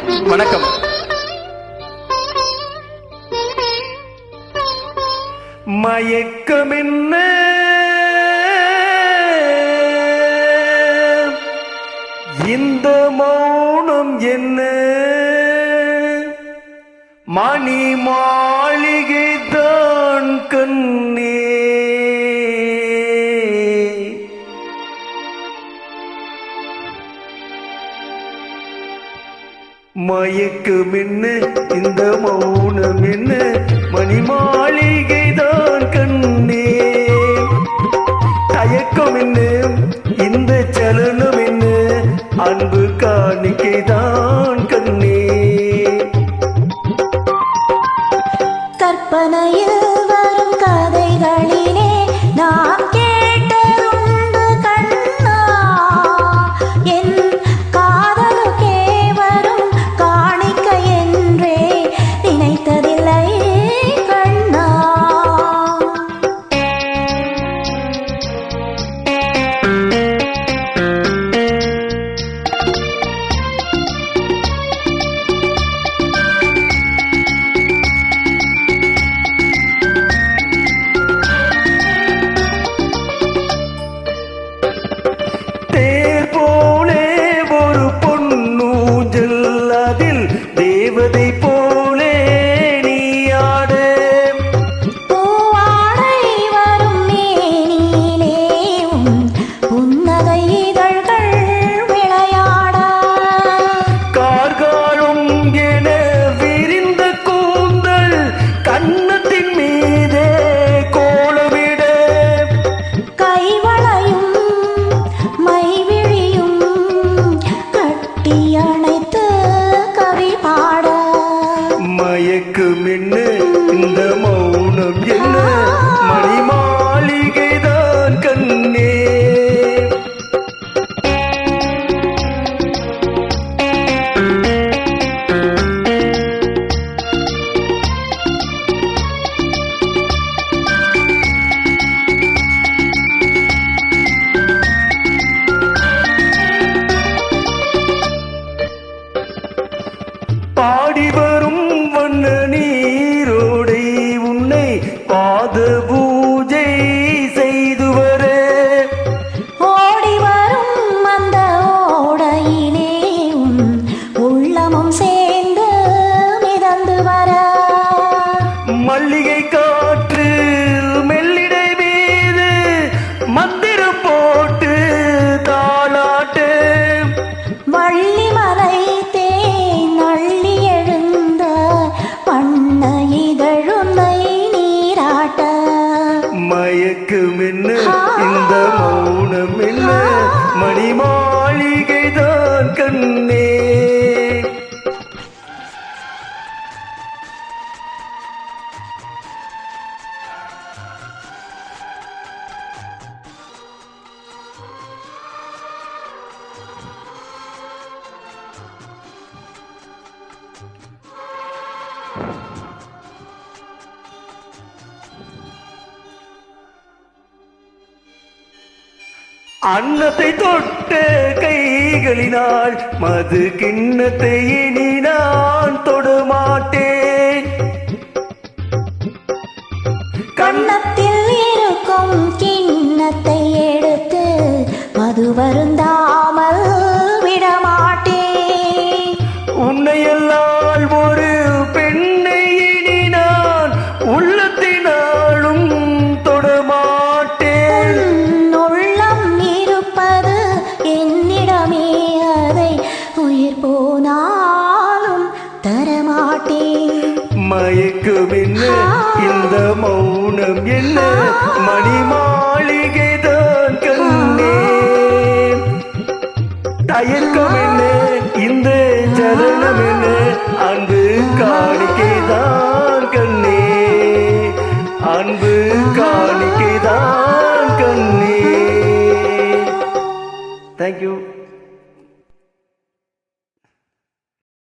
வணக்கம். மயக்கம் என்ன இந்த மௌனம் என்ன மணி மாளிகை தான் கண்ணே மயக்கம் என்ன இந்த மௌனம் என்ன மணி மாளிகை தான் கண்ணே தயக்கம் என்ன இந்த சலனம் என்ன அன்பு காணிக்கை தான் கண்ணே கற்பனையில் வரும் கதைகளிலே நாம் கேட்டதுண்டு கண்ணா என் காதலுக்கே வரும் காணிக்கை என்றே நினைத்ததில்லை கண்ணா. தேவதை போலே நீ ஆடு பூவாடை வரும் மேனிலே புன்னகை இதழ்கள் விளையாட கார்காலும் என விரிந்த கூந்தல் கன்னத்தின் மீதே கோலமிட கைவளையும் மைவிழியும் கட்டி அணைத்து மயக்கம் என்ன இந்த மௌனம் என்ன மணி மாளிகை தான் கண்ணே பாடி வரும் வண்ண நீரோடை உன்னை பாத பூஜை செய்து வர ஓடி வரும் அந்த ஓடையிலே உள்ளமும் சேர்ந்து மிதந்து வர மல்லிகை காற்று மெல்லிடை மீது மந்திரம் போட்டு தாளாட்டு வள்ளி மலை மயக்கம் என்ன இந்த மௌனம் என்ன மணி மாளிகை தான் கண்ணே அன்னத்தை தொட்ட கைகளினால் மது கிண்ணத்தை இனி நான் தொடமாட்டேன் கன்னத்தில் இருக்கும் கிண்ணத்தை எடுத்து மது வருந்தாமல் விடமாட்டேன் உன்னையெல்லாம் ஒரு பெண்ணை இனி நான் உள்ளத்தினாலும் தொடமாட்டேன் உயிர் போனாலும் தரமாட்டேன் மயக்கம் என்ன இந்த மௌனம் என்ன மணி மாளிகை தான் கண்ணே தயக்கம் என்ன இந்த சலனம் என்ன அன்பு காணிக்கை தான் கண்ணே அன்பு காணிக்கை தான் கண்ணே. Thank you.